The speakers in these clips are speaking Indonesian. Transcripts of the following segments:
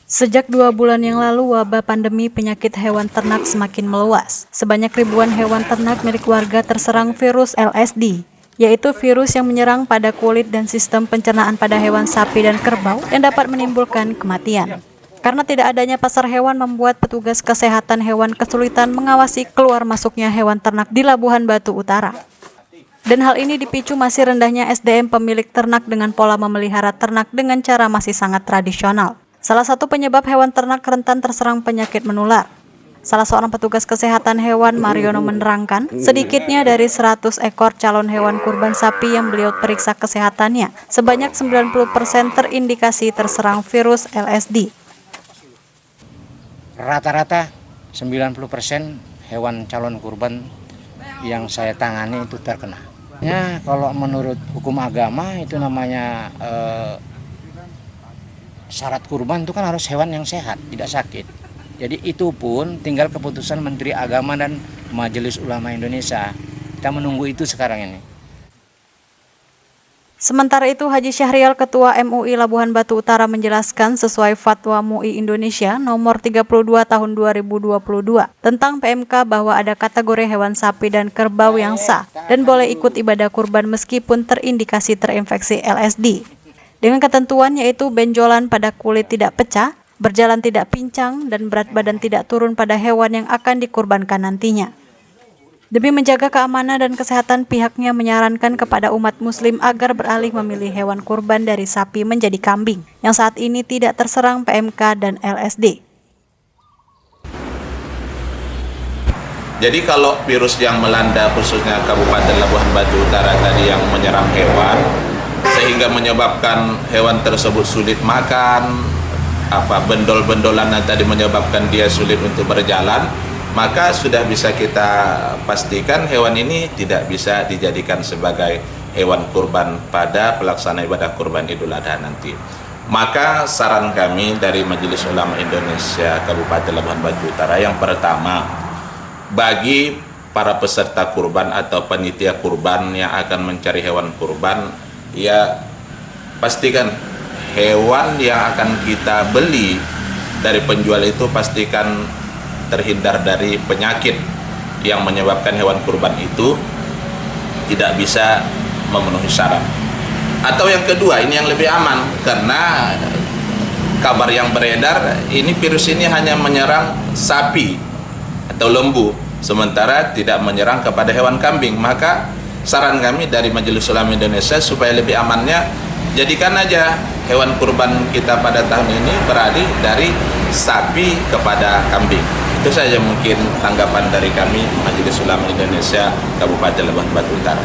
Sejak 2 bulan yang lalu, wabah pandemi penyakit hewan ternak semakin meluas. Sebanyak ribuan hewan ternak milik warga terserang virus LSD, yaitu virus yang menyerang pada kulit dan sistem pencernaan pada hewan sapi dan kerbau yang dapat menimbulkan kematian. Karena tidak adanya pasar hewan membuat petugas kesehatan hewan kesulitan mengawasi keluar masuknya hewan ternak di Labuhan Batu Utara. Dan hal ini dipicu masih rendahnya SDM pemilik ternak dengan pola memelihara ternak dengan cara masih sangat tradisional. Salah satu penyebab hewan ternak rentan terserang penyakit menular. Salah seorang petugas kesehatan hewan, Mariono, menerangkan, sedikitnya dari 100 ekor calon hewan kurban sapi yang beliau periksa kesehatannya, sebanyak 90% terindikasi terserang virus LSD. Rata-rata 90% hewan calon kurban yang saya tangani itu terkena. Ya, kalau menurut hukum agama itu namanya syarat kurban itu kan harus hewan yang sehat, tidak sakit. Jadi itu pun tinggal keputusan Menteri Agama dan Majelis Ulama Indonesia. Kita menunggu itu sekarang ini. Sementara itu, Haji Syahrial, Ketua MUI Labuhan Batu Utara, menjelaskan sesuai Fatwa MUI Indonesia nomor 32 tahun 2022 tentang PMK bahwa ada kategori hewan sapi dan kerbau yang sah dan boleh ikut ibadah kurban meskipun terindikasi terinfeksi LSD. Dengan ketentuan yaitu benjolan pada kulit tidak pecah, berjalan tidak pincang, dan berat badan tidak turun pada hewan yang akan dikurbankan nantinya. Demi menjaga keamanan dan kesehatan, pihaknya menyarankan kepada umat muslim agar beralih memilih hewan kurban dari sapi menjadi kambing, yang saat ini tidak terserang PMK dan LSD. Jadi kalau virus yang melanda khususnya Kabupaten Labuhan Batu Utara tadi yang menyerang hewan, sehingga menyebabkan hewan tersebut sulit makan, bendol-bendolan yang tadi menyebabkan dia sulit untuk berjalan, maka sudah bisa kita pastikan hewan ini tidak bisa dijadikan sebagai hewan kurban pada pelaksanaan ibadah kurban Idul Adha nanti. Maka saran kami dari Majelis Ulama Indonesia Kabupaten Labuhan Batu Utara, yang pertama, bagi para peserta kurban atau panitia kurban yang akan mencari hewan kurban, ya pastikan hewan yang akan kita beli dari penjual itu pastikan terhindar dari penyakit yang menyebabkan hewan kurban itu tidak bisa memenuhi syarat. Atau yang kedua, ini yang lebih aman, karena kabar yang beredar ini virus ini hanya menyerang sapi atau lembu, sementara tidak menyerang kepada hewan kambing. Maka saran kami dari Majelis Ulama Indonesia supaya lebih amannya, jadikan aja hewan kurban kita pada tahun ini beralih dari sapi kepada kambing. Itu saja mungkin tanggapan dari kami Majelis Ulama Indonesia Kabupaten Labuhan Batu Utara.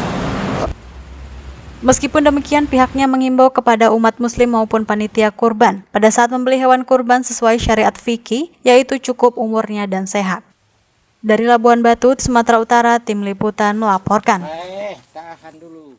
Meskipun demikian, pihaknya mengimbau kepada umat muslim maupun panitia kurban pada saat membeli hewan kurban sesuai syariat fikih, yaitu cukup umurnya dan sehat. Dari Labuhan Batu, Sumatera Utara, Tim Liputan melaporkan. Tahan dulu.